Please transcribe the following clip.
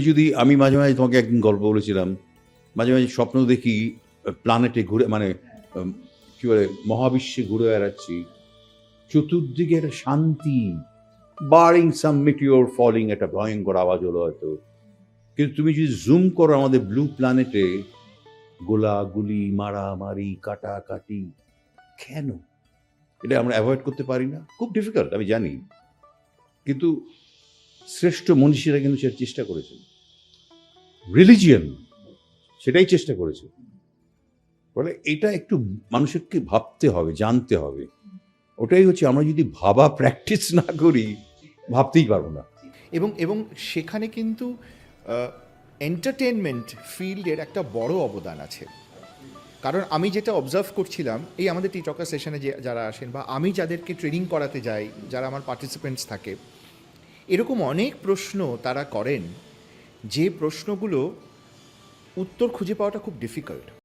যদি আমি মাঝে মাঝে তোমাকে একদিন গল্প বলেছিলাম, মাঝে মাঝে স্বপ্ন দেখি প্ল্যানেটে ঘুরে মানে কি বলে মহাবিশ্বে ঘুরে বেড়াচ্ছি, চতুর্দিকে একটা শান্তি, বারিং সাম মিটিওর ফলিং, একটা ভয়ঙ্কর আওয়াজ হলো হয়তো, কিন্তু তুমি যদি জুম করো আমাদের ব্লু প্ল্যানেটে, গোলাগুলি, মারামারি, কাটাকাটি, কেন? এটা আমরা অ্যাভয়েড করতে পারি না? খুব ডিফিকাল্ট, আমি জানি, কিন্তু শ্রেষ্ঠ মনীষীরা কিন্তু সেটা চেষ্টা করেছেন। রিলিজিয়ন সেটাই চেষ্টা করেছে। ফলে এটা একটু মানুষকে ভাবতে হবে, জানতে হবে। ওটাই হচ্ছে, আমরা যদি ভাবা প্র্যাকটিস না করি, ভাবতেই পারবো না। এবং এবং সেখানে কিন্তু এন্টারটেনমেন্ট ফিল্ডের একটা বড় অবদান আছে। কারণ আমি যেটা অবজার্ভ করছিলাম, এই আমাদের টিটকার সেশনে যে যারা আসেন বা আমি যাদেরকে ট্রেনিং করাতে যাই, যারা আমার পার্টিসিপেন্টস থাকে, এরকম অনেক প্রশ্ন তারা করেন যে প্রশ্নগুলো উত্তর খুঁজে পাওয়াটা খুব ডিফিকাল্ট।